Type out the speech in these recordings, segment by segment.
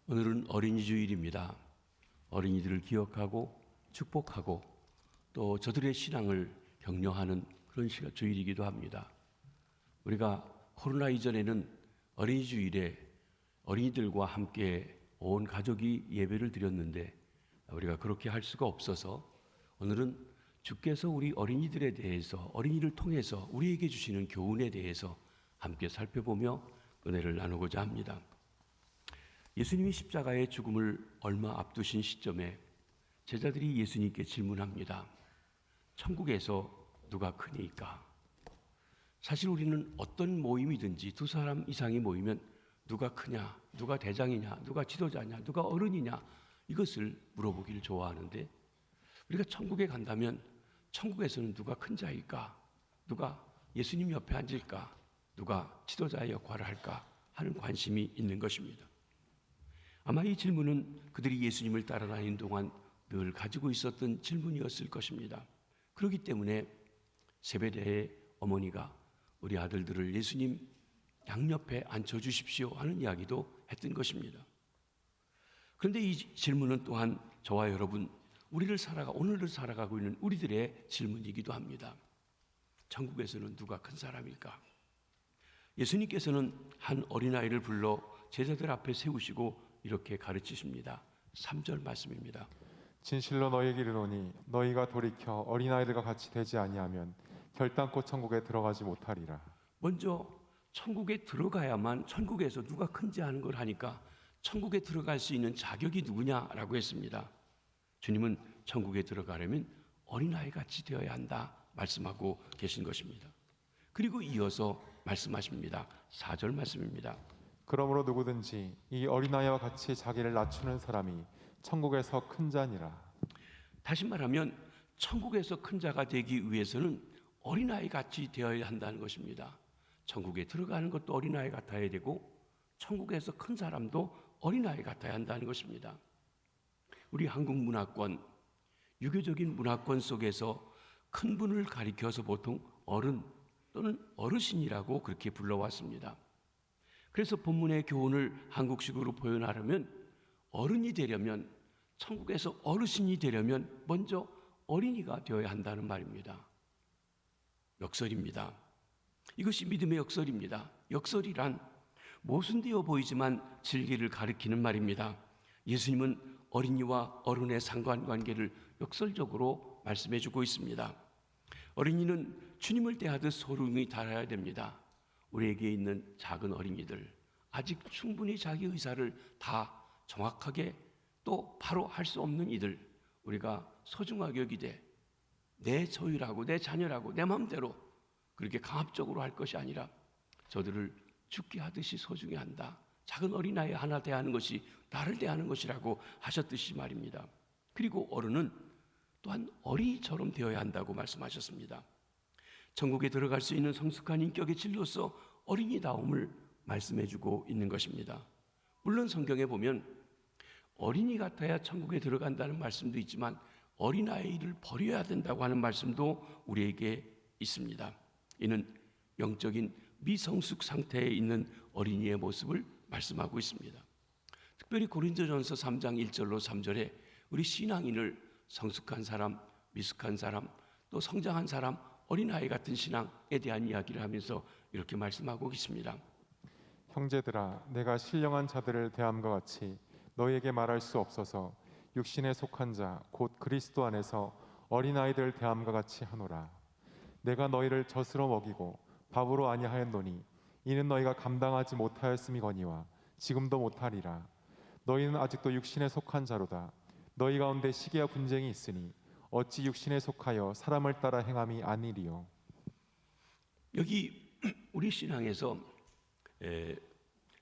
오늘은 어린이 주일입니다. 어린이들을 기억하고 축복하고 또 저들의 신앙을 격려하는 그런 주일이기도 합니다. 우리가 코로나 이전에는 어린이 주일에 어린이들과 함께 온 가족이 예배를 드렸는데 우리가 그렇게 할 수가 없어서 오늘은 주께서 우리 어린이들에 대해서, 어린이를 통해서 우리에게 주시는 교훈에 대해서 함께 살펴보며 은혜를 나누고자 합니다. 예수님이 십자가의 죽음을 얼마 앞두신 시점에 제자들이 예수님께 질문합니다. 천국에서 누가 크니까? 사실 우리는 어떤 모임이든지 두 사람 이상이 모이면 누가 크냐, 누가 대장이냐, 누가 지도자냐, 누가 어른이냐 이것을 물어보기를 좋아하는데 우리가 천국에 간다면 천국에서는 누가 큰 자일까? 누가 예수님 옆에 앉을까? 누가 지도자의 역할을 할까? 하는 관심이 있는 것입니다. 아마 이 질문은 그들이 예수님을 따라다니는 동안 늘 가지고 있었던 질문이었을 것입니다. 그렇기 때문에 세베대의 어머니가 우리 아들들을 예수님 양옆에 앉혀주십시오 하는 이야기도 했던 것입니다. 그런데 이 질문은 또한 저와 여러분, 오늘을 살아가고 있는 우리들의 질문이기도 합니다. 천국에서는 누가 큰 사람일까? 예수님께서는 한 어린아이를 불러 제자들 앞에 세우시고 이렇게 가르치십니다. 3절 말씀입니다. 진실로 너희에게 이르노니 너희가 돌이켜 어린아이들과 같이 되지 아니하면 결단코 천국에 들어가지 못하리라. 먼저 천국에 들어가야만 천국에서 누가 큰지 아는 걸 하니까 천국에 들어갈 수 있는 자격이 누구냐라고 했습니다. 주님은 천국에 들어가려면 어린아이 같이 되어야 한다 말씀하고 계신 것입니다. 그리고 이어서 말씀하십니다. 4절 말씀입니다. 그러므로 누구든지 이 어린아이와 같이 자기를 낮추는 사람이 천국에서 큰 자니라. 다시 말하면 천국에서 큰 자가 되기 위해서는 어린아이 같이 되어야 한다는 것입니다. 천국에 들어가는 것도 어린아이 같아야 되고 천국에서 큰 사람도 어린아이 같아야 한다는 것입니다. 우리 한국 문화권, 유교적인 문화권 속에서 큰 분을 가리켜서 보통 어른 또는 어르신이라고 그렇게 불러왔습니다. 그래서 본문의 교훈을 한국식으로 표현하려면 어른이 되려면, 천국에서 어르신이 되려면 먼저 어린이가 되어야 한다는 말입니다. 역설입니다. 이것이 믿음의 역설입니다. 역설이란 모순되어 보이지만 진리를 가리키는 말입니다. 예수님은 어린이와 어른의 상관관계를 역설적으로 말씀해주고 있습니다. 어린이는 주님을 대하듯 소름이 돋아야 됩니다. 우리에게 있는 작은 어린이들, 아직 충분히 자기 의사를 다 정확하게 또 바로 할 수 없는 이들, 우리가 소중하게 여기되 내 소유라고, 내 자녀라고, 내 마음대로 그렇게 강압적으로 할 것이 아니라 저들을 죽게 하듯이 소중히 한다. 작은 어린아이 하나 대하는 것이 나를 대하는 것이라고 하셨듯이 말입니다. 그리고 어른은 또한 어린이처럼 되어야 한다고 말씀하셨습니다. 천국에 들어갈 수 있는 성숙한 인격의 진로서 어린이다움을 말씀해주고 있는 것입니다. 물론 성경에 보면 어린이 같아야 천국에 들어간다는 말씀도 있지만 어린아이를 버려야 된다고 하는 말씀도 우리에게 있습니다. 이는 영적인 미성숙 상태에 있는 어린이의 모습을 말씀하고 있습니다. 특별히 고린도전서 3장 1절로 3절에 우리 신앙인을 성숙한 사람, 미숙한 사람, 또 성장한 사람, 어린아이 같은 신앙에 대한 이야기를 하면서 이렇게 말씀하고 계십니다. 형제들아, 내가 신령한 자들을 대함과 같이 너희에게 말할 수 없어서 육신에 속한 자 곧 그리스도 안에서 어린아이들 대함과 같이 하노라. 내가 너희를 젖으로 먹이고 밥으로 아니하였노니 이는 너희가 감당하지 못하였음이거니와 지금도 못하리라. 너희는 아직도 육신에 속한 자로다. 너희 가운데 시기와 분쟁이 있으니 어찌 육신에 속하여 사람을 따라 행함이 아니리요. 여기 우리 신앙에서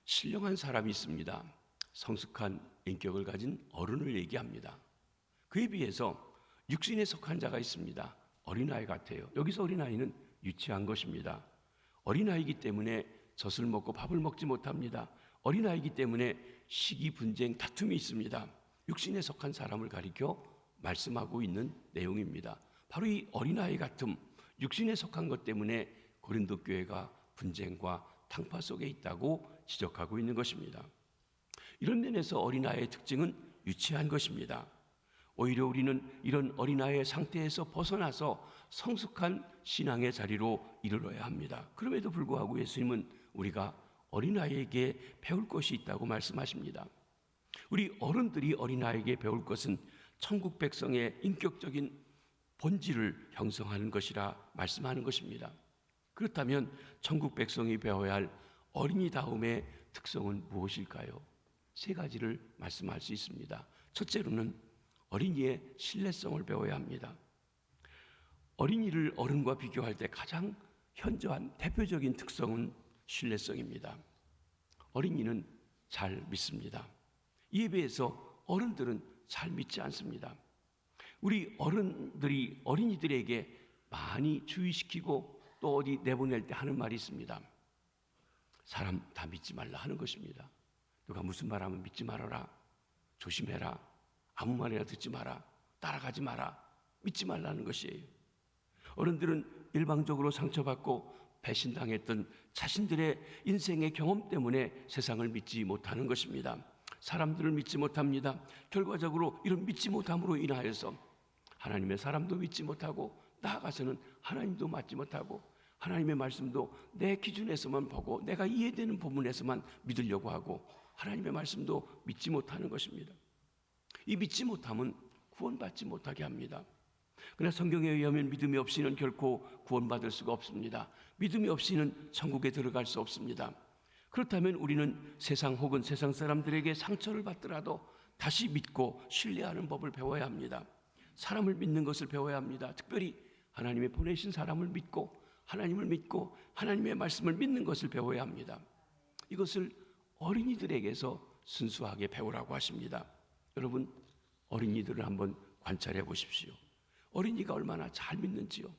신령한 사람이 있습니다. 성숙한 인격을 가진 어른을 얘기합니다. 그에 비해서 육신에 속한 자가 있습니다. 어린아이 같아요. 여기서 어린아이는 유치한 것입니다. 어린아이이기 때문에 젖을 먹고 밥을 먹지 못합니다. 어린아이이기 때문에 시기, 분쟁, 다툼이 있습니다. 육신에 속한 사람을 가리켜 말씀하고 있는 내용입니다. 바로 이 어린아이 같음, 육신에 속한 것 때문에 고린도 교회가 분쟁과 탕파 속에 있다고 지적하고 있는 것입니다. 이런 면에서 어린아이의 특징은 유치한 것입니다. 오히려 우리는 이런 어린아이의 상태에서 벗어나서 성숙한 신앙의 자리로 이르러야 합니다. 그럼에도 불구하고 예수님은 우리가 어린아이에게 배울 것이 있다고 말씀하십니다. 우리 어른들이 어린아이에게 배울 것은 천국 백성의 인격적인 본질을 형성하는 것이라 말씀하는 것입니다. 그렇다면 천국 백성이 배워야 할 어린이다움의 특성은 무엇일까요? 세 가지를 말씀할 수 있습니다. 첫째로는 어린이의 신뢰성을 배워야 합니다. 어린이를 어른과 비교할 때 가장 현저한 대표적인 특성은 신뢰성입니다. 어린이는 잘 믿습니다. 이에 비해서 어른들은 잘 믿지 않습니다. 우리 어른들이 어린이들에게 많이 주의시키고 또 어디 내보낼 때 하는 말이 있습니다. 사람 다 믿지 말라 하는 것입니다. 누가 무슨 말하면 믿지 말아라, 조심해라, 아무 말이나 듣지 마라, 따라가지 마라, 믿지 말라는 것이에요. 어른들은 일방적으로 상처받고 배신당했던 자신들의 인생의 경험 때문에 세상을 믿지 못하는 것입니다. 사람들을 믿지 못합니다. 결과적으로 이런 믿지 못함으로 인하여서 하나님의 사람도 믿지 못하고 나아가서는 하나님도 맞지 못하고 하나님의 말씀도 내 기준에서만 보고 내가 이해되는 부분에서만 믿으려고 하고 하나님의 말씀도 믿지 못하는 것입니다. 이 믿지 못함은 구원받지 못하게 합니다. 그러나 성경에 의하면 믿음이 없이는 결코 구원받을 수가 없습니다. 믿음이 없이는 천국에 들어갈 수 없습니다. 그렇다면 우리는 세상 혹은 세상 사람들에게 상처를 받더라도 다시 믿고 신뢰하는 법을 배워야 합니다. 사람을 믿는 것을 배워야 합니다. 특별히 하나님의 보내신 사람을 믿고 하나님을 믿고 하나님의 말씀을 믿는 것을 배워야 합니다. 이것을 어린이들에게서 순수하게 배우라고 하십니다. 여러분, 어린이들을 한번 관찰해 보십시오. 어린이가 얼마나 잘 믿는지요.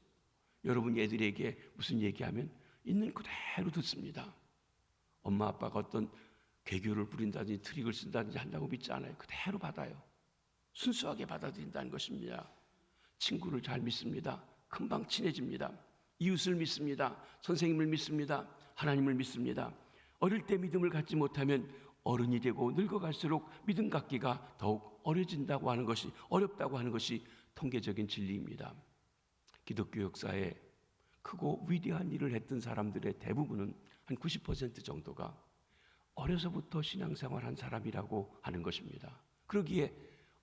여러분 애들에게 무슨 얘기하면 있는 그대로 듣습니다. 엄마 아빠가 어떤 개교를 부린다든지 트릭을 쓴다든지 한다고 믿지 않아요. 그대로 받아요. 순수하게 받아들인다는 것입니다. 친구를 잘 믿습니다. 금방 친해집니다. 이웃을 믿습니다. 선생님을 믿습니다. 하나님을 믿습니다. 어릴 때 믿음을 갖지 못하면 어른이 되고 늙어갈수록 믿음 갖기가 더욱 어렵다고 하는 것이 통계적인 진리입니다. 기독교 역사에 크고 위대한 일을 했던 사람들의 대부분은 한 90% 정도가 어려서부터 신앙생활한 사람이라고 하는 것입니다. 그러기에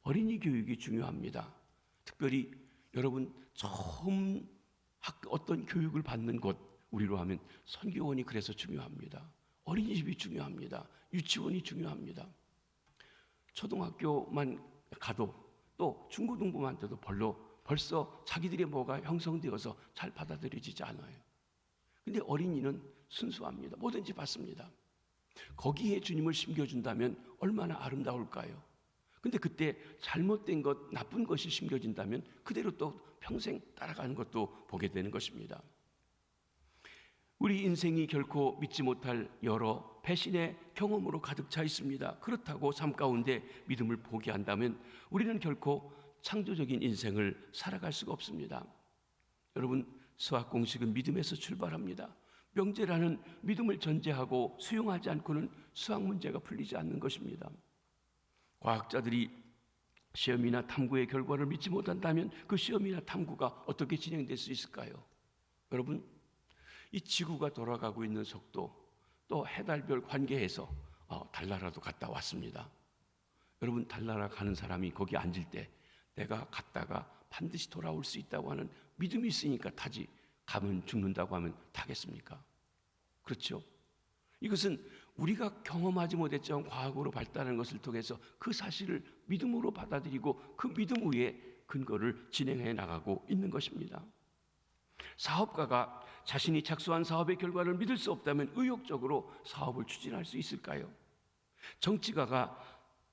어린이 교육이 중요합니다. 특별히 여러분 처음 어떤 교육을 받는 곳, 우리로 하면 선교원이 그래서 중요합니다. 어린이집이 중요합니다. 유치원이 중요합니다. 초등학교만 가도 또 중고등부만 돼도 벌써 자기들의 뭐가 형성되어서 잘 받아들여지지 않아요. 근데 어린이는 순수합니다. 뭐든지 받습니다. 거기에 주님을 심겨준다면 얼마나 아름다울까요? 근데 그때 잘못된 것, 나쁜 것이 심겨진다면 그대로 또 평생 따라가는 것도 보게 되는 것입니다. 우리 인생이 결코 믿지 못할 여러 배신의 경험으로 가득 차 있습니다. 그렇다고 삶 가운데 믿음을 포기한다면 우리는 결코 창조적인 인생을 살아갈 수가 없습니다. 여러분, 수학 공식은 믿음에서 출발합니다. 명제라는 믿음을 전제하고 수용하지 않고는 수학 문제가 풀리지 않는 것입니다. 과학자들이 시험이나 탐구의 결과를 믿지 못한다면 그 시험이나 탐구가 어떻게 진행될 수 있을까요? 여러분, 이 지구가 돌아가고 있는 속도, 또 해달별 관계에서 달나라도 갔다 왔습니다. 여러분, 달나라 가는 사람이 거기 앉을 때 내가 갔다가 반드시 돌아올 수 있다고 하는 믿음이 있으니까 타지, 가면 죽는다고 하면 타겠습니까? 그렇죠? 이것은 우리가 경험하지 못했지만 과학으로 발달하는 것을 통해서 그 사실을 믿음으로 받아들이고 그 믿음 위에 근거를 진행해 나가고 있는 것입니다. 사업가가 자신이 착수한 사업의 결과를 믿을 수 없다면 의욕적으로 사업을 추진할 수 있을까요? 정치가가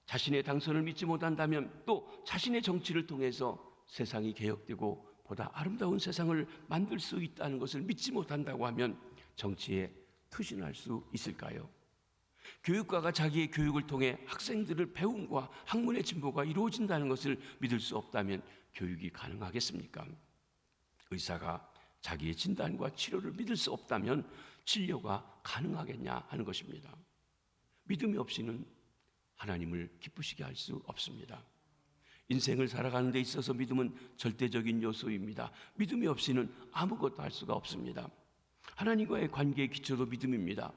자신의 당선을 믿지 못한다면 또 자신의 정치를 통해서 세상이 개혁되고 보다 아름다운 세상을 만들 수 있다는 것을 믿지 못한다고 하면 정치에 투신할 수 있을까요? 교육가가 자기의 교육을 통해 학생들을 배움과 학문의 진보가 이루어진다는 것을 믿을 수 없다면 교육이 가능하겠습니까? 의사가 자기의 진단과 치료를 믿을 수 없다면 진료가 가능하겠냐 하는 것입니다. 믿음이 없이는 하나님을 기쁘시게 할 수 없습니다. 인생을 살아가는 데 있어서 믿음은 절대적인 요소입니다. 믿음이 없이는 아무것도 할 수가 없습니다. 하나님과의 관계의 기초도 믿음입니다.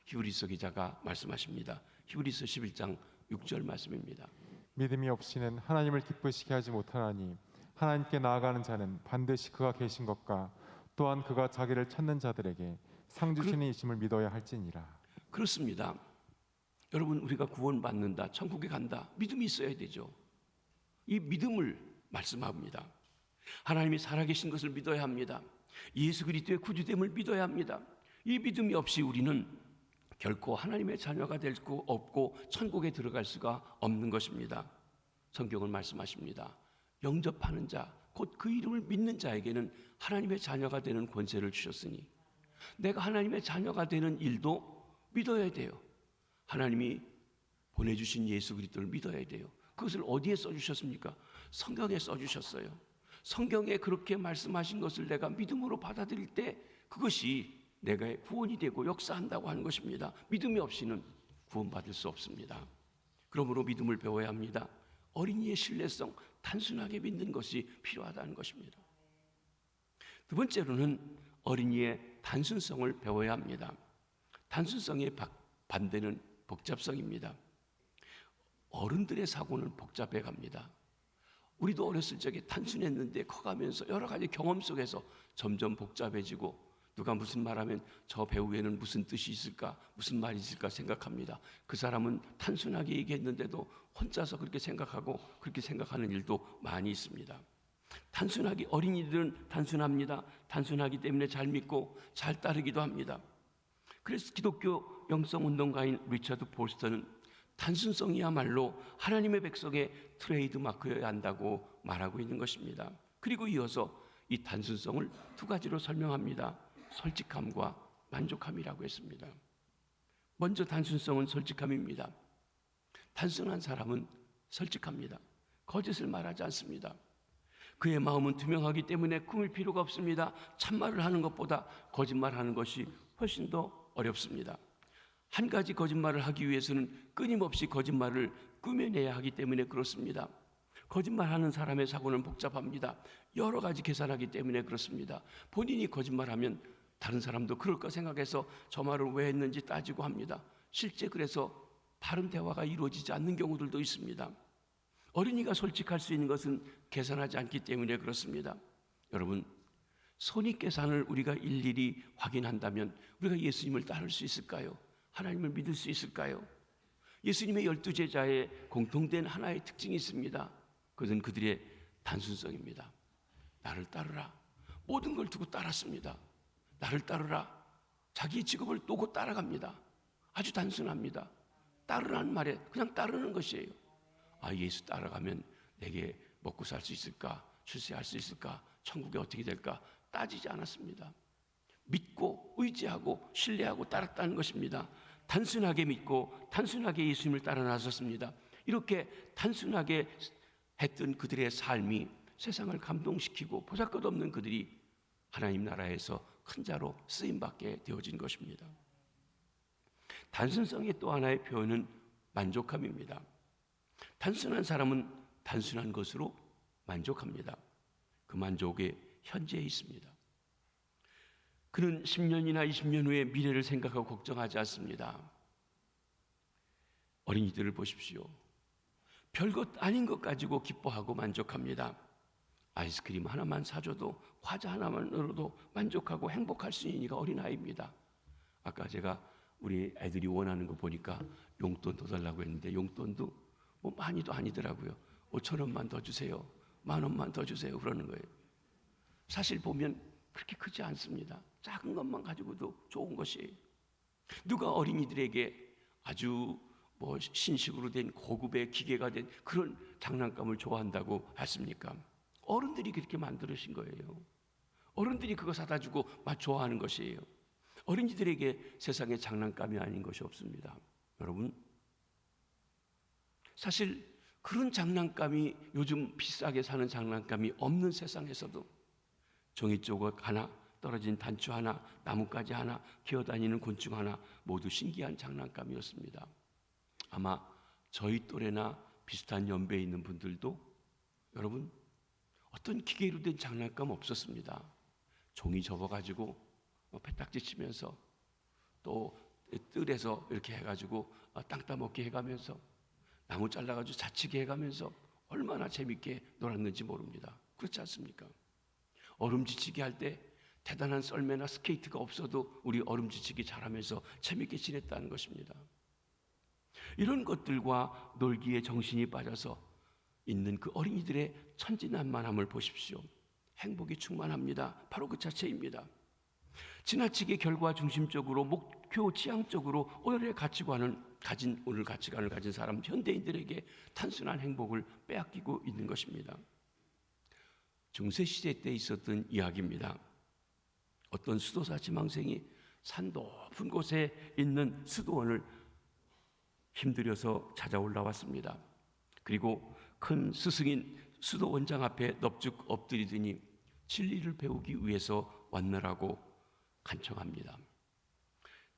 히브리서 기자가 말씀하십니다. 히브리서 11장 6절 말씀입니다. 믿음이 없이는 하나님을 기쁘시게 하지 못하나니 하나님께 나아가는 자는 반드시 그가 계신 것과 또한 그가 자기를 찾는 자들에게 상 주시는 이심을 믿어야 할지니라. 그렇습니다. 여러분, 우리가 구원받는다, 천국에 간다, 믿음이 있어야 되죠. 이 믿음을 말씀합니다. 하나님이 살아계신 것을 믿어야 합니다. 예수 그리스도의 구주됨을 믿어야 합니다. 이 믿음이 없이 우리는 결코 하나님의 자녀가 될 수 없고 천국에 들어갈 수가 없는 것입니다. 성경은 말씀하십니다. 영접하는 자, 곧 그 이름을 믿는 자에게는 하나님의 자녀가 되는 권세를 주셨으니 내가 하나님의 자녀가 되는 일도 믿어야 돼요. 하나님이 보내주신 예수 그리스도를 믿어야 돼요. 그것을 어디에 써주셨습니까? 성경에 써주셨어요. 성경에 그렇게 말씀하신 것을 내가 믿음으로 받아들일 때 그것이 내가 구원이 되고 역사한다고 하는 것입니다. 믿음이 없이는 구원받을 수 없습니다. 그러므로 믿음을 배워야 합니다. 어린이의 신뢰성, 단순하게 믿는 것이 필요하다는 것입니다. 두 번째로는 어린이의 단순성을 배워야 합니다. 단순성의 반대는 복잡성입니다. 어른들의 사고는 복잡해 갑니다. 우리도 어렸을 적에 단순했는데 커가면서 여러 가지 경험 속에서 점점 복잡해지고 누가 무슨 말하면 저 배우에는 무슨 뜻이 있을까, 무슨 말이 있을까 생각합니다. 그 사람은 단순하게 얘기했는데도 혼자서 그렇게 생각하고 그렇게 생각하는 일도 많이 있습니다. 단순하게 어린이들은 단순합니다. 단순하기 때문에 잘 믿고 잘 따르기도 합니다. 그래서 기독교 영성운동가인 리처드 폴스터는 단순성이야말로 하나님의 백성의 트레이드 마크여야 한다고 말하고 있는 것입니다. 그리고 이어서 이 단순성을 두 가지로 설명합니다. 솔직함과 만족함이라고 했습니다. 먼저 단순성은 솔직함입니다. 단순한 사람은 솔직합니다. 거짓을 말하지 않습니다. 그의 마음은 투명하기 때문에 꾸밀 필요가 없습니다. 참말을 하는 것보다 거짓말하는 것이 훨씬 더 어렵습니다. 한 가지 거짓말을 하기 위해서는 끊임없이 거짓말을 꾸며내야 하기 때문에 그렇습니다. 거짓말하는 사람의 사고는 복잡합니다. 여러 가지 계산하기 때문에 그렇습니다. 본인이 거짓말하면 다른 사람도 그럴까 생각해서 저 말을 왜 했는지 따지고 합니다. 실제 그래서 바른 대화가 이루어지지 않는 경우들도 있습니다. 어린이가 솔직할 수 있는 것은 계산하지 않기 때문에 그렇습니다. 여러분, 손익계산을 우리가 일일이 확인한다면 우리가 예수님을 따를 수 있을까요? 하나님을 믿을 수 있을까요? 예수님의 12제자의 공통된 하나의 특징이 있습니다. 그것은 그들의 단순성입니다. 나를 따르라. 모든 걸 두고 따랐습니다. 나를 따르라. 자기의 직업을 놓고 따라갑니다. 아주 단순합니다. 따르라는 말에 그냥 따르는 것이에요. 아, 예수 따라가면 내게 먹고 살 수 있을까? 출세할 수 있을까? 천국에 어떻게 될까? 따지지 않았습니다. 믿고 의지하고 신뢰하고 따랐다는 것입니다. 단순하게 믿고 단순하게 예수님을 따라 나섰습니다. 이렇게 단순하게 했던 그들의 삶이 세상을 감동시키고 보잘것없는 그들이 하나님 나라에서 큰 자로 쓰임받게 되어진 것입니다. 단순성의 또 하나의 표현은 만족함입니다. 단순한 사람은 단순한 것으로 만족합니다. 그 만족의 현재에 있습니다. 그는 10년이나 20년 후에 미래를 생각하고 걱정하지 않습니다. 어린이들을 보십시오. 별것 아닌 것 가지고 기뻐하고 만족합니다. 아이스크림 하나만 사줘도 과자 하나만으로도 만족하고 행복할 수 있는 이가 어린아이입니다. 아까 제가 우리 애들이 원하는 거 보니까 용돈 더 달라고 했는데 용돈도 뭐 많이도 아니더라고요. 5,000원만 더 주세요. 10,000원만 더 주세요. 그러는 거예요. 사실 보면 그렇게 크지 않습니다. 작은 것만 가지고도 좋은 것이에요. 누가 어린이들에게 아주 신식으로 된 고급의 기계가 된 그런 장난감을 좋아한다고 했습니까? 어른들이 그렇게 만들으신 거예요. 어른들이 그거 사다 주고 좋아하는 것이에요. 어린이들에게 세상에 장난감이 아닌 것이 없습니다. 여러분, 사실 그런 장난감이 요즘 비싸게 사는 장난감이 없는 세상에서도 종이조각 하나, 떨어진 단추 하나, 나뭇가지 하나, 기어다니는 곤충 하나 모두 신기한 장난감이었습니다. 아마 저희 또래나 비슷한 연배에 있는 분들도 여러분 어떤 기계로 된 장난감 없었습니다. 종이 접어가지고 페딱지 치면서 또 뜰에서 이렇게 해가지고 땅 따먹기 해가면서 나무 잘라가지고 자치기 해가면서 얼마나 재밌게 놀았는지 모릅니다. 그렇지 않습니까? 얼음 지치기 할 때 대단한 썰매나 스케이트가 없어도 우리 얼음 지치기 잘하면서 재밌게 지냈다는 것입니다. 이런 것들과 놀기에 정신이 빠져서 있는 그 어린이들의 천진난만함을 보십시오. 행복이 충만합니다. 바로 그 자체입니다. 지나치게 결과 중심적으로 목표 지향적으로 오늘의 가치관을 가진 사람 현대인들에게 단순한 행복을 빼앗기고 있는 것입니다. 중세시대 때 있었던 이야기입니다. 어떤 수도사 지망생이 산 높은 곳에 있는 수도원을 힘들여서 찾아 올라왔습니다. 그리고 큰 스승인 수도원장 앞에 넙죽 엎드리더니 진리를 배우기 위해서 왔느라고 간청합니다.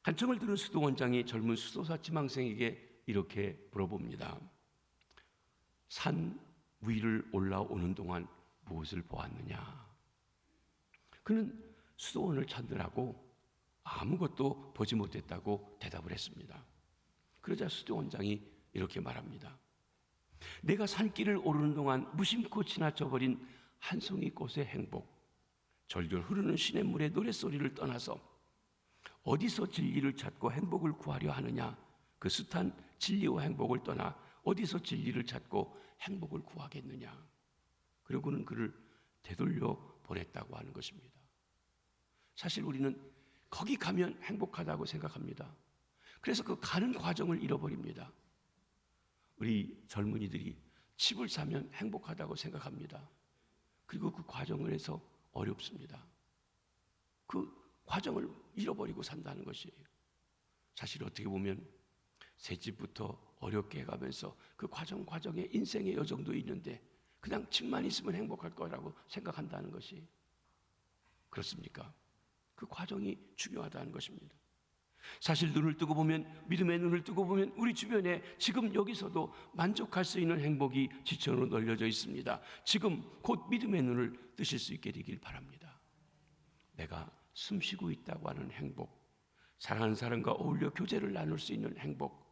간청을 들은 수도원장이 젊은 수도사 지망생에게 이렇게 물어봅니다. 산 위를 올라오는 동안 무엇을 보았느냐? 그는 수도원을 찾느라고 아무것도 보지 못했다고 대답을 했습니다. 그러자 수도원장이 이렇게 말합니다. 내가 산길을 오르는 동안 무심코 지나쳐버린 한 송이 꽃의 행복, 절절 흐르는 시냇물의 노랫소리를 떠나서 어디서 진리를 찾고 행복을 구하려 하느냐? 그 숱한 진리와 행복을 떠나 어디서 진리를 찾고 행복을 구하겠느냐? 그리고는 그를 되돌려 보냈다고 하는 것입니다. 사실 우리는 거기 가면 행복하다고 생각합니다. 그래서 그 가는 과정을 잃어버립니다. 우리 젊은이들이 집을 사면 행복하다고 생각합니다. 그리고 그 과정에서 어렵습니다. 그 과정을 잃어버리고 산다는 것이에요. 사실 어떻게 보면 새 집부터 어렵게 해가면서 그 과정에 인생의 여정도 있는데 그냥 집만 있으면 행복할 거라고 생각한다는 것이 그렇습니까? 그 과정이 중요하다는 것입니다. 사실 눈을 뜨고 보면, 믿음의 눈을 뜨고 보면 우리 주변에 지금 여기서도 만족할 수 있는 행복이 지천으로 널려져 있습니다. 지금 곧 믿음의 눈을 뜨실 수 있게 되길 바랍니다. 내가 숨쉬고 있다고 하는 행복, 사랑하는 사람과 어울려 교제를 나눌 수 있는 행복,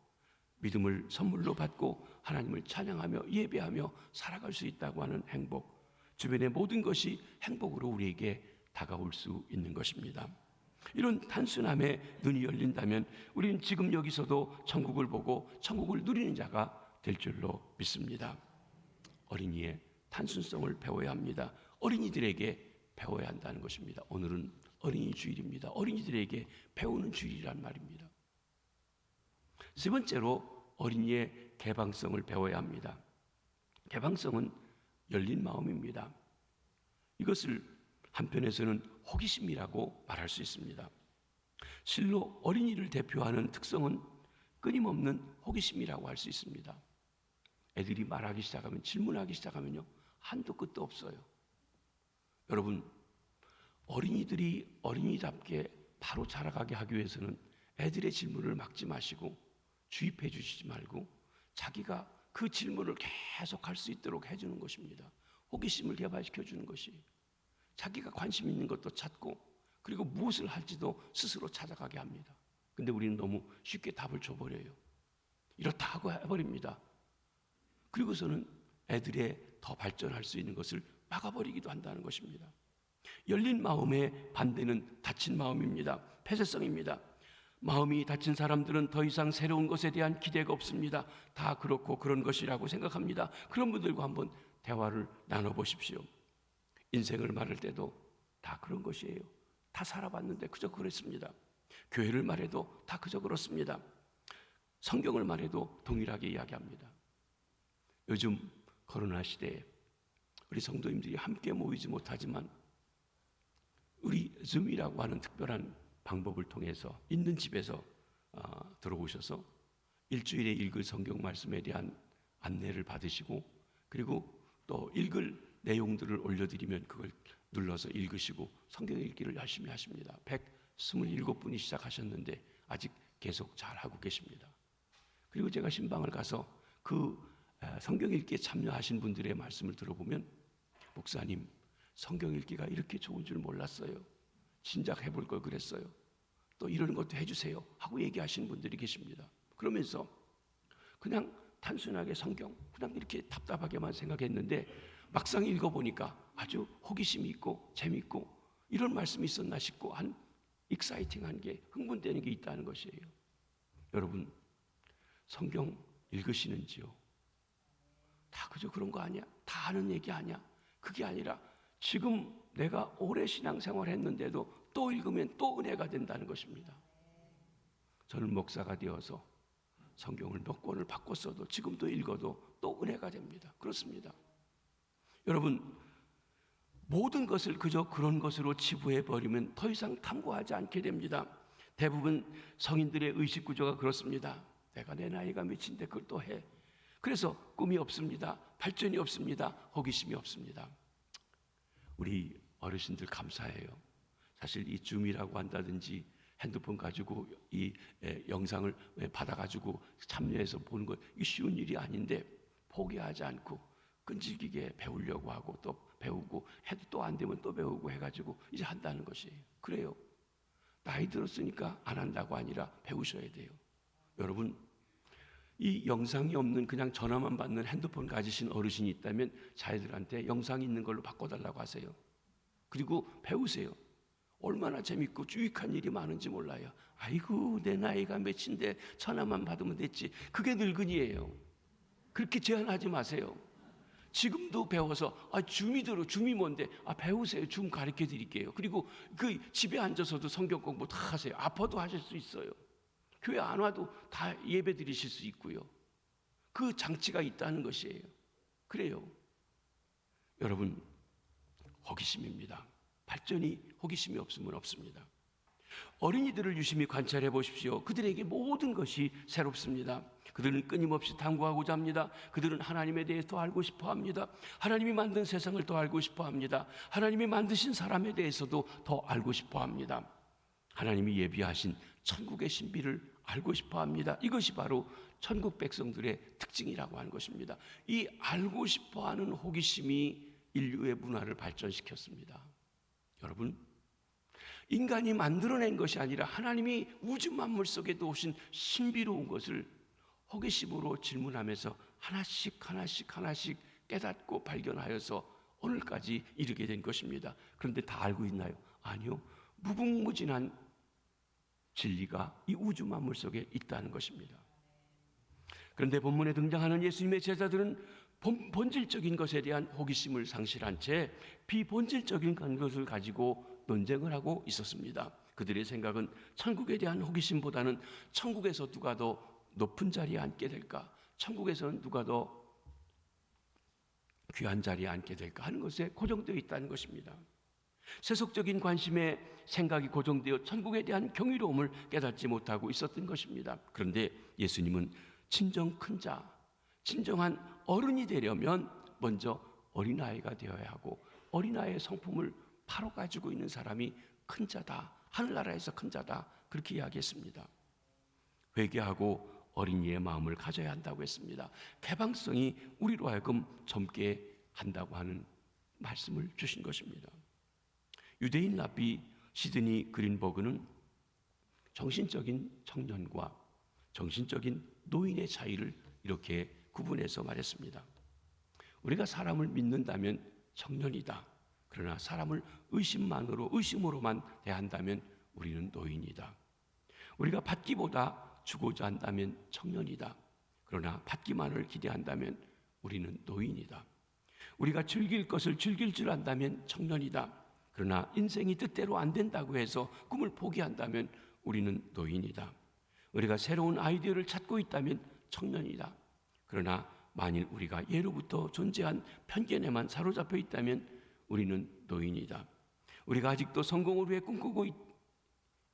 믿음을 선물로 받고 하나님을 찬양하며 예배하며 살아갈 수 있다고 하는 행복, 주변의 모든 것이 행복으로 우리에게 다가올 수 있는 것입니다. 이런 단순함에 눈이 열린다면 우리는 지금 여기서도 천국을 보고 천국을 누리는 자가 될 줄로 믿습니다. 어린이의 단순성을 배워야 합니다. 어린이들에게 배워야 한다는 것입니다. 오늘은 어린이 주일입니다. 어린이들에게 배우는 주일이란 말입니다. 세 번째로 어린이의 개방성을 배워야 합니다. 개방성은 열린 마음입니다. 이것을 한편에서는 호기심이라고 말할 수 있습니다. 실로 어린이를 대표하는 특성은 끊임없는 호기심이라고 할 수 있습니다. 애들이 말하기 시작하면, 질문하기 시작하면요, 한도 끝도 없어요. 여러분, 어린이들이 어린이답게 바로 자라가게 하기 위해서는 애들의 질문을 막지 마시고 주입해 주시지 말고 자기가 그 질문을 계속 할 수 있도록 해주는 것입니다. 호기심을 개발시켜 주는 것이, 자기가 관심 있는 것도 찾고 그리고 무엇을 할지도 스스로 찾아가게 합니다. 근데 우리는 너무 쉽게 답을 줘버려요. 이렇다 하고 해버립니다. 그리고서는 애들의 더 발전할 수 있는 것을 막아버리기도 한다는 것입니다. 열린 마음의 반대는 닫힌 마음입니다. 폐쇄성입니다. 마음이 닫힌 사람들은 더 이상 새로운 것에 대한 기대가 없습니다. 다 그렇고 그런 것이라고 생각합니다. 그런 분들과 한번 대화를 나눠보십시오. 인생을 말할 때도 다 그런 것이에요. 다 살아봤는데 그저 그랬습니다. 교회를 말해도 다 그저 그렇습니다. 성경을 말해도 동일하게 이야기합니다. 요즘 코로나 시대에 우리 성도님들이 함께 모이지 못하지만 우리 줌이라고 하는 특별한 방법을 통해서 있는 집에서 들어오셔서 일주일에 읽을 성경 말씀에 대한 안내를 받으시고 그리고 또 읽을 내용들을 올려드리면 그걸 눌러서 읽으시고 성경 읽기를 열심히 하십니다. 127분이 시작하셨는데 아직 계속 잘하고 계십니다. 그리고 제가 신방을 가서 성경 읽기에 참여하신 분들의 말씀을 들어보면 목사님, 성경 읽기가 이렇게 좋은 줄 몰랐어요. 진작 해볼 걸 그랬어요. 또 이런 것도 해주세요 하고 얘기하시는 분들이 계십니다. 그러면서 그냥 단순하게 성경 그냥 이렇게 답답하게만 생각했는데 막상 읽어보니까 아주 호기심이 있고 재미있고 이런 말씀이 있었나 싶고 익사이팅한 게, 흥분되는 게 있다는 것이에요. 여러분, 성경 읽으시는지요? 다 그저 그런 거 아니야? 다 아는 얘기 아니야? 그게 아니라 지금 내가 오래 신앙생활 했는데도 또 읽으면 또 은혜가 된다는 것입니다. 저는 목사가 되어서 성경을 몇 권을 바꿨어도 지금도 읽어도 또 은혜가 됩니다. 그렇습니다. 여러분, 모든 것을 그저 그런 것으로 치부해버리면 더 이상 탐구하지 않게 됩니다. 대부분 성인들의 의식구조가 그렇습니다. 내가 내 나이가 몇인데 그걸 또 해. 그래서 꿈이 없습니다. 발전이 없습니다. 호기심이 없습니다. 우리 어르신들 감사해요. 사실 이 줌이라고 한다든지 핸드폰 가지고 이 영상을 받아가지고 참여해서 보는 것, 이 쉬운 일이 아닌데 포기하지 않고 끈질기게 배우려고 하고 또 배우고 해도 또 안 되면 또 배우고 해가지고 이제 한다는 것이에요. 그래요. 나이 들었으니까 안 한다고 아니라 배우셔야 돼요. 여러분, 이 영상이 없는 그냥 전화만 받는 핸드폰 가지신 어르신이 있다면 자기들한테 영상이 있는 걸로 바꿔달라고 하세요. 그리고 배우세요. 얼마나 재밌고 유익한 일이 많은지 몰라요. 아이고, 내 나이가 몇인데 전화만 받으면 됐지. 그게 늙은이에요. 그렇게 제한하지 마세요. 지금도 배워서 줌이 뭔데? 배우세요. 줌 가르쳐 드릴게요. 그리고 그 집에 앉아서도 성경 공부 다 하세요. 아파도 하실 수 있어요. 교회 안 와도 다 예배 드리실 수 있고요. 그 장치가 있다는 것이에요. 그래요. 여러분, 호기심입니다. 발전이 호기심이 없으면 없습니다. 어린이들을 유심히 관찰해 보십시오. 그들에게 모든 것이 새롭습니다. 그들은 끊임없이 탐구하고자 합니다. 그들은 하나님에 대해 더 알고 싶어 합니다. 하나님이 만든 세상을 더 알고 싶어 합니다. 하나님이 만드신 사람에 대해서도 더 알고 싶어 합니다. 하나님이 예비하신 천국의 신비를 알고 싶어 합니다. 이것이 바로 천국 백성들의 특징이라고 하는 것입니다. 이 알고 싶어 하는 호기심이 인류의 문화를 발전시켰습니다. 여러분, 인간이 만들어낸 것이 아니라 하나님이 우주 만물 속에 놓으신 신비로운 것을 호기심으로 질문하면서 하나씩 깨닫고 발견하여서 오늘까지 이르게 된 것입니다. 그런데 다 알고 있나요? 아니요. 무궁무진한 진리가 이 우주 만물 속에 있다는 것입니다. 그런데 본문에 등장하는 예수님의 제자들은 본질적인 것에 대한 호기심을 상실한 채 비본질적인 것을 가지고 논쟁을 하고 있었습니다. 그들의 생각은 천국에 대한 호기심보다는 천국에서 누가 더 높은 자리에 앉게 될까? 천국에서는 누가 더 귀한 자리에 앉게 될까 하는 것에 고정되어 있다는 것입니다. 세속적인 관심에 생각이 고정되어 천국에 대한 경이로움을 깨닫지 못하고 있었던 것입니다. 그런데 예수님은 진정 큰 자, 진정한 어른이 되려면 먼저 어린아이가 되어야 하고 어린아이의 성품을 바로 가지고 있는 사람이 큰 자다, 하늘나라에서 큰 자다, 그렇게 이야기했습니다. 회개하고 어린이의 마음을 가져야 한다고 했습니다. 개방성이 우리로 하여금 젊게 한다고 하는 말씀을 주신 것입니다. 유대인 랍비 시드니 그린버그는 정신적인 청년과 정신적인 노인의 차이를 이렇게 구분해서 말했습니다. 우리가 사람을 믿는다면 청년이다. 그러나 사람을 의심으로만 대한다면 우리는 노인이다. 우리가 받기보다 주고자 한다면 청년이다. 그러나 받기만을 기대한다면 우리는 노인이다. 우리가 즐길 것을 즐길 줄 안다면 청년이다. 그러나 인생이 뜻대로 안 된다고 해서 꿈을 포기한다면 우리는 노인이다. 우리가 새로운 아이디어를 찾고 있다면 청년이다. 그러나 만일 우리가 예로부터 존재한 편견에만 사로잡혀 있다면 우리는 노인이다. 우리가 아직도 성공을 위해 꿈꾸고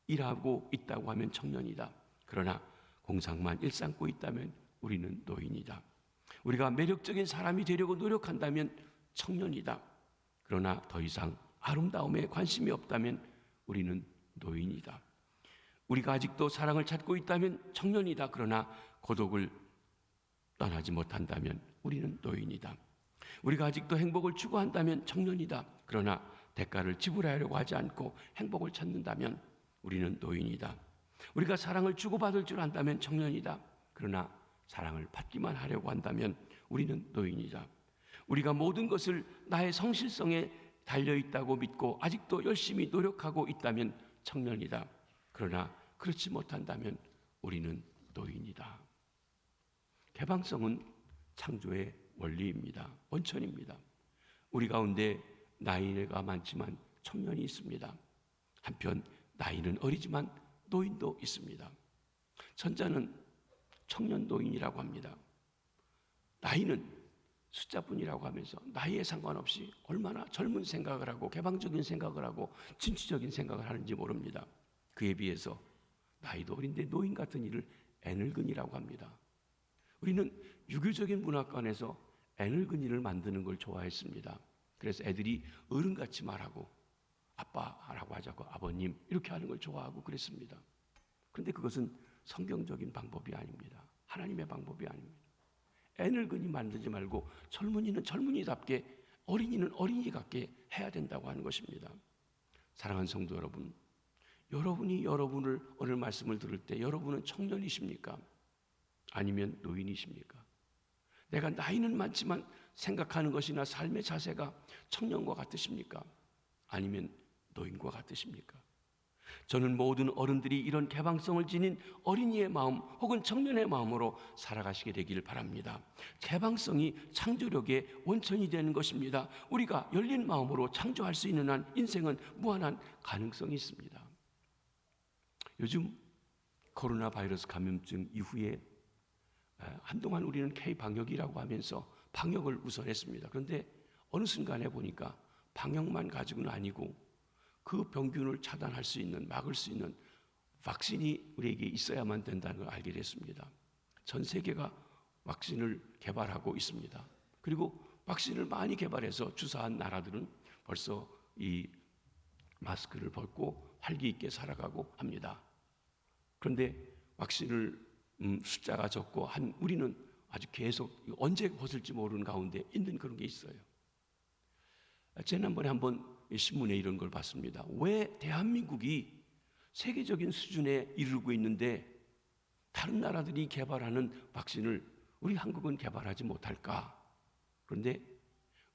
일하고 있다고 하면 청년이다. 그러나 공상만 일삼고 있다면 우리는 노인이다. 우리가 매력적인 사람이 되려고 노력한다면 청년이다. 그러나 더 이상 아름다움에 관심이 없다면 우리는 노인이다. 우리가 아직도 사랑을 찾고 있다면 청년이다. 그러나 고독을 떠나지 못한다면 우리는 노인이다. 우리가 아직도 행복을 추구한다면 청년이다. 그러나 대가를 지불하려고 하지 않고 행복을 찾는다면 우리는 노인이다. 우리가 사랑을 주고받을 줄 안다면 청년이다. 그러나 사랑을 받기만 하려고 한다면 우리는 노인이다. 우리가 모든 것을 나의 성실성에 달려있다고 믿고 아직도 열심히 노력하고 있다면 청년이다. 그러나 그렇지 못한다면 우리는 노인이다. 개방성은 창조의 원리입니다. 원천입니다. 우리 가운데 나이가 많지만 청년이 있습니다. 한편 나이는 어리지만 노인도 있습니다. 천자는 청년 노인이라고 합니다. 나이는 숫자뿐이라고 하면서 나이에 상관없이 얼마나 젊은 생각을 하고 개방적인 생각을 하고 진취적인 생각을 하는지 모릅니다. 그에 비해서 나이도 어린데 노인 같은 일을 애늙은이라고 합니다. 우리는 유교적인 문화관에서 애늙은이를 만드는 걸 좋아했습니다. 그래서 애들이 어른같이 말하고 아빠라고 하자고 아버님 이렇게 하는 걸 좋아하고 그랬습니다. 그런데 그것은 성경적인 방법이 아닙니다. 하나님의 방법이 아닙니다. 애늙은이 만들지 말고 젊은이는 젊은이답게 어린이는 어린이답게 해야 된다고 하는 것입니다. 사랑하는 성도 여러분, 여러분이 여러분을 오늘 말씀을 들을 때 여러분은 청년이십니까? 아니면 노인이십니까? 내가 나이는 많지만 생각하는 것이나 삶의 자세가 청년과 같으십니까? 아니면 노인과 같으십니까? 저는 모든 어른들이 이런 개방성을 지닌 어린이의 마음 혹은 청년의 마음으로 살아가시게 되기를 바랍니다. 개방성이 창조력의 원천이 되는 것입니다. 우리가 열린 마음으로 창조할 수 있는 한 인생은 무한한 가능성이 있습니다. 요즘 코로나 바이러스 감염증 이후에 한동안 우리는 K-방역이라고 하면서 방역을 우선했습니다. 그런데 어느 순간에 보니까 방역만 가지고는 아니고 그 병균을 차단할 수 있는, 막을 수 있는 vaksin이 우리에게 있어야만 된다는 걸 알게 됐습니다. 전 세계가 vaksin을 개발하고 있습니다. 그리고 vaksin을 많이 개발해서 주사한 나라들은 벌써 이 마스크를 벗고 활기 있게 살아가고 합니다. 그런데 vaksin을 숫자가 적고 한 우리는 아주 계속 언제 벗을지 모르는 가운데 있는 그런 게 있어요. 지난번에 한번 신문에 이런 걸 봤습니다. 왜 대한민국이 세계적인 수준에 이르고 있는데 다른 나라들이 개발하는 vaksin을 우리 한국은 개발하지 못할까? 그런데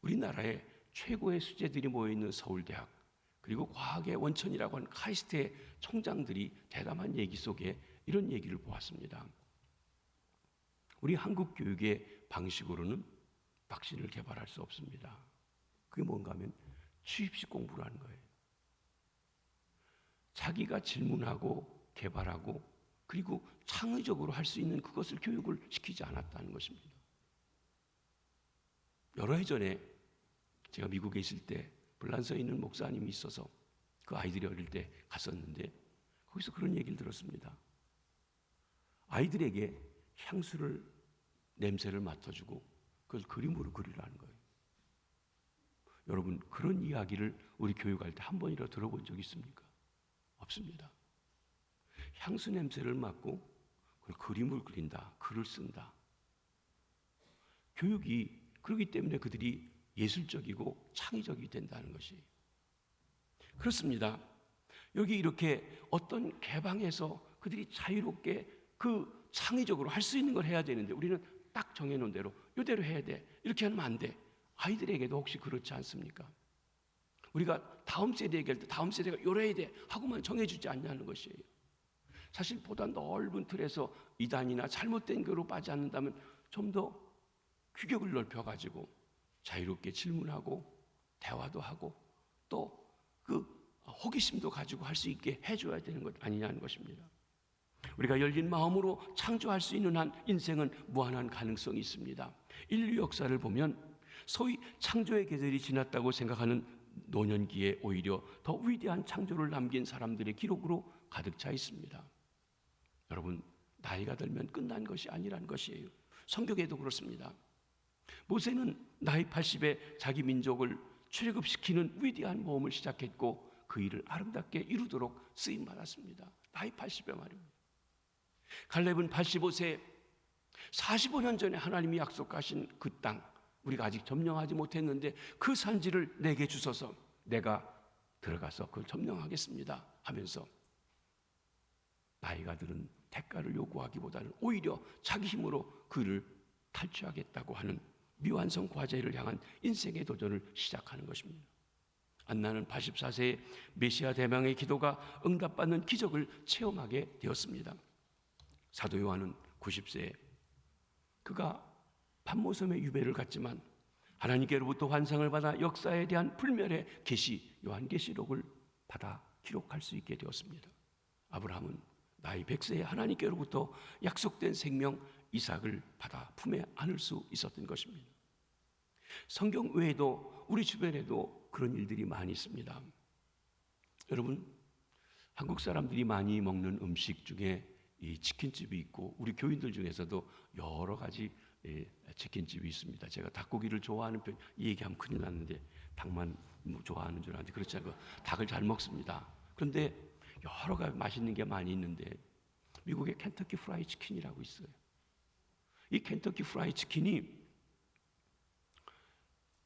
우리나라에 최고의 수재들이 모여있는 서울대학 그리고 과학의 원천이라고 하는 카이스트의 총장들이 대담한 얘기 속에 이런 얘기를 보았습니다. 우리 한국 교육의 방식으로는 vaksin을 개발할 수 없습니다. 그게 뭔가 하면 취입식 공부를 하는 거예요. 자기가 질문하고 개발하고 그리고 창의적으로 할 수 있는 그것을 교육을 시키지 않았다는 것입니다. 여러 해 전에 제가 미국에 있을 때 불란서에 있는 목사님이 있어서 그 아이들이 어릴 때 갔었는데 거기서 그런 얘기를 들었습니다. 아이들에게 향수를 냄새를 맡아주고 그걸 그림으로 그리라는 거예요. 여러분 그런 이야기를 우리 교육할 때 한 번이라도 들어본 적 있습니까? 없습니다. 향수 냄새를 맡고 그걸 그림을 그린다, 글을 쓴다. 교육이 그렇기 때문에 그들이 예술적이고 창의적이 된다는 것이 그렇습니다. 여기 이렇게 어떤 개방해서 그들이 자유롭게 그 창의적으로 할 수 있는 걸 해야 되는데 우리는 딱 정해놓은 대로 이대로 해야 돼. 이렇게 하면 안 돼. 아이들에게도 혹시 그렇지 않습니까? 우리가 다음 세대 얘기할 때 다음 세대가 이래야 돼 하고만 정해주지 않냐는 것이에요. 사실 보다 넓은 틀에서 이단이나 잘못된 교로 빠지지 않는다면 좀 더 규격을 넓혀가지고 자유롭게 질문하고 대화도 하고 또 그 호기심도 가지고 할 수 있게 해줘야 되는 것 아니냐는 것입니다. 우리가 열린 마음으로 창조할 수 있는 한 인생은 무한한 가능성이 있습니다. 인류 역사를 보면 소위 창조의 계절이 지났다고 생각하는 노년기에 오히려 더 위대한 창조를 남긴 사람들의 기록으로 가득 차 있습니다. 여러분 나이가 들면 끝난 것이 아니라는 것이에요. 성경에도 그렇습니다. 모세는 나이 80에 자기 민족을 출애굽시키는 위대한 모험을 시작했고 그 일을 아름답게 이루도록 쓰임받았습니다. 나이 80에 말입니다. 갈렙은 85세 45년 전에 하나님이 약속하신 그 땅, 우리가 아직 점령하지 못했는데 그 산지를 내게 주소서, 내가 들어가서 그걸 점령하겠습니다 하면서 나이가 들은 대가를 요구하기보다는 오히려 자기 힘으로 그를 탈취하겠다고 하는 미완성 과제를 향한 인생의 도전을 시작하는 것입니다. 안나는 84세에 메시아 대망의 기도가 응답받는 기적을 체험하게 되었습니다. 사도 요한은 90세에 그가 판모섬의 유배를 갔지만 하나님께로부터 환상을 받아 역사에 대한 불멸의 계시, 요한계시록을 받아 기록할 수 있게 되었습니다. 아브라함은 나이 100세에 하나님께로부터 약속된 생명 이삭을 받아 품에 안을 수 있었던 것입니다. 성경 외에도 우리 주변에도 그런 일들이 많이 있습니다. 여러분, 한국 사람들이 많이 먹는 음식 중에 이 치킨집이 있고 우리 교인들 중에서도 여러 가지 치킨집이 있습니다. 제가 닭고기를 좋아하는 편, 이 얘기하면 큰일 났는데 닭만 좋아하는 줄 알았는데 그렇지 않고 닭을 잘 먹습니다. 그런데 여러 가지 맛있는 게 많이 있는데 미국에 켄터키 프라이 치킨이라고 있어요. 이 켄터키 프라이 치킨이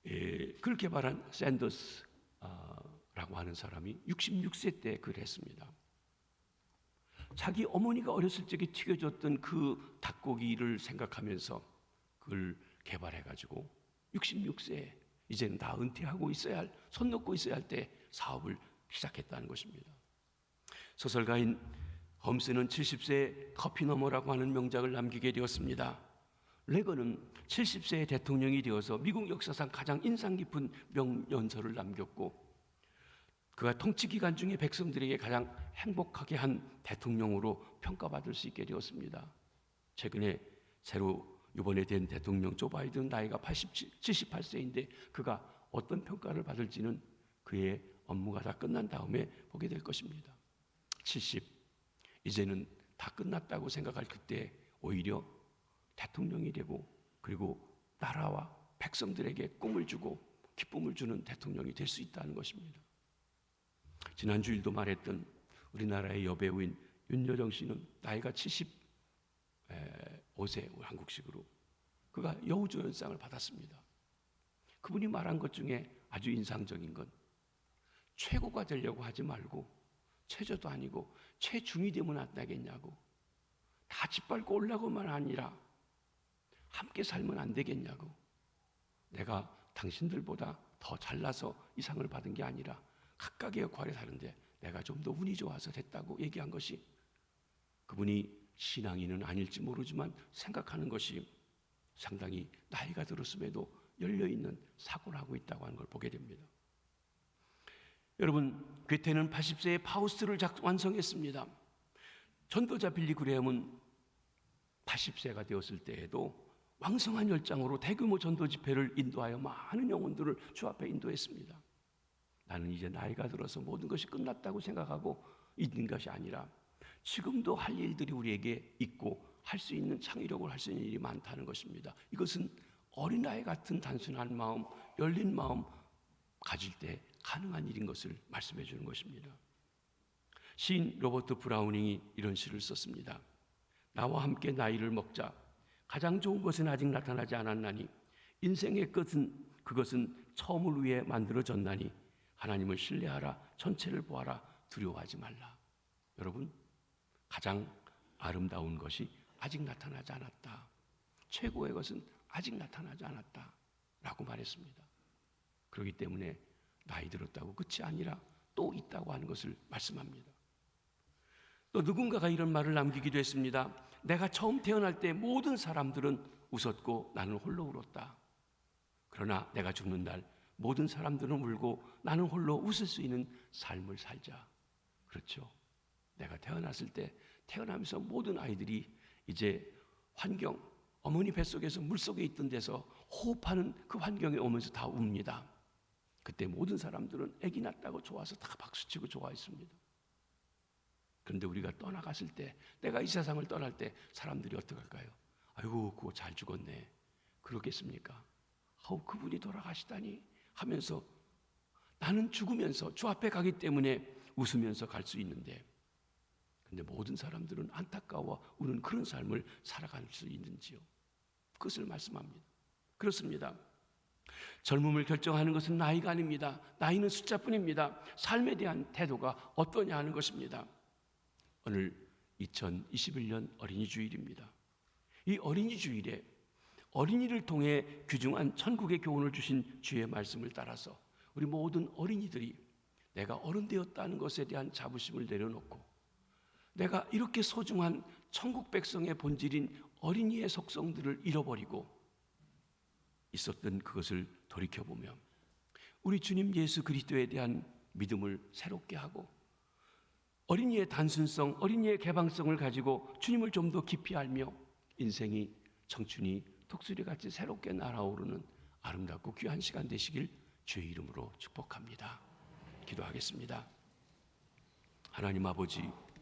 그걸 개발한 샌더스라고 하는 사람이 66세 때 그걸 했습니다. 자기 어머니가 어렸을 적에 튀겨줬던 그 닭고기를 생각하면서 그걸 개발해가지고 66세에 이제는 다 은퇴하고 있어야 할, 손 놓고 있어야 할 때 사업을 시작했다는 것입니다. 소설가인 홈스는 70세에 커피너머라고 하는 명작을 남기게 되었습니다. 레건은 70세의 대통령이 되어서 미국 역사상 가장 인상 깊은 명연설을 남겼고 그가 통치 기간 중에 백성들에게 가장 행복하게 한 대통령으로 평가받을 수 있게 되었습니다. 최근에 새로 이번에 된 대통령 조 바이든 나이가 78세인데 그가 어떤 평가를 받을지는 그의 업무가 다 끝난 다음에 보게 될 것입니다. 70, 이제는 다 끝났다고 생각할 그때 오히려 대통령이 되고 그리고 나라와 백성들에게 꿈을 주고 기쁨을 주는 대통령이 될 수 있다는 것입니다. 지난 주일도 말했던 우리나라의 여배우인 윤여정 씨는 나이가 75세, 한국식으로 그가 여우조연상을 받았습니다. 그분이 말한 것 중에 아주 인상적인 건 최고가 되려고 하지 말고 최저도 아니고 최중이 되면 안 되겠냐고, 다 짓밟고 올라가고만 아니라 함께 살면 안 되겠냐고, 내가 당신들보다 더 잘나서 이 상을 받은 게 아니라 각각의 역할에 다른데 내가 좀 더 운이 좋아서 됐다고 얘기한 것이, 그분이 신앙인은 아닐지 모르지만 생각하는 것이 상당히 나이가 들었음에도 열려있는 사고를 하고 있다고 하는 걸 보게 됩니다. 여러분, 괴테는 80세에 파우스트를 완성했습니다. 전도자 빌리 그레엄은 80세가 되었을 때에도 왕성한 열정으로 대규모 전도 집회를 인도하여 많은 영혼들을 주 앞에 인도했습니다. 나는 이제 나이가 들어서 모든 것이 끝났다고 생각하고 있는 것이 아니라 지금도 할 일들이 우리에게 있고 할 수 있는 창의력을 할 수 있는 일이 많다는 것입니다. 이것은 어린아이 같은 단순한 마음, 열린 마음 가질 때 가능한 일인 것을 말씀해 주는 것입니다. 시인 로버트 브라우닝이 이런 시를 썼습니다. 나와 함께 나이를 먹자. 가장 좋은 것은 아직 나타나지 않았나니 인생의 끝은 그것은 처음을 위해 만들어졌나니 하나님을 신뢰하라. 전체를 보아라. 두려워하지 말라. 여러분, 가장 아름다운 것이 아직 나타나지 않았다. 최고의 것은 아직 나타나지 않았다. 라고 말했습니다. 그렇기 때문에 나이 들었다고 끝이 아니라 또 있다고 하는 것을 말씀합니다. 또 누군가가 이런 말을 남기기도 했습니다. 내가 처음 태어날 때 모든 사람들은 웃었고 나는 홀로 울었다. 그러나 내가 죽는 날 모든 사람들은 울고 나는 홀로 웃을 수 있는 삶을 살자. 그렇죠. 내가 태어났을 때 태어나면서 모든 아이들이 이제 환경, 어머니 뱃속에서 물속에 있던 데서 호흡하는 그 환경에 오면서 다 웁니다. 그때 모든 사람들은 아기 낳았다고 좋아서 다 박수치고 좋아했습니다. 그런데 우리가 떠나갔을 때, 내가 이 세상을 떠날 때 사람들이 어떻게 할까요? 아이고, 그거 잘 죽었네. 그러겠습니까? 그분이 돌아가시다니 하면서 나는 죽으면서 주 앞에 가기 때문에 웃으면서 갈 수 있는데, 그런데 모든 사람들은 안타까워 우는 그런 삶을 살아갈 수 있는지요? 그것을 말씀합니다. 그렇습니다. 젊음을 결정하는 것은 나이가 아닙니다. 나이는 숫자뿐입니다. 삶에 대한 태도가 어떠냐 하는 것입니다. 오늘 2021년 어린이 주일입니다. 이 어린이 주일에 어린이를 통해 귀중한 천국의 교훈을 주신 주의 말씀을 따라서 우리 모든 어린이들이 내가 어른 되었다는 것에 대한 자부심을 내려놓고 내가 이렇게 소중한 천국 백성의 본질인 어린이의 속성들을 잃어버리고 있었던 그것을 돌이켜보며 우리 주님 예수 그리스도에 대한 믿음을 새롭게 하고 어린이의 단순성, 어린이의 개방성을 가지고 주님을 좀 더 깊이 알며 인생이 청춘이 독수리같이 새롭게 날아오르는 아름답고 귀한 시간 되시길 주의 이름으로 축복합니다. 기도하겠습니다. 하나님 아버지,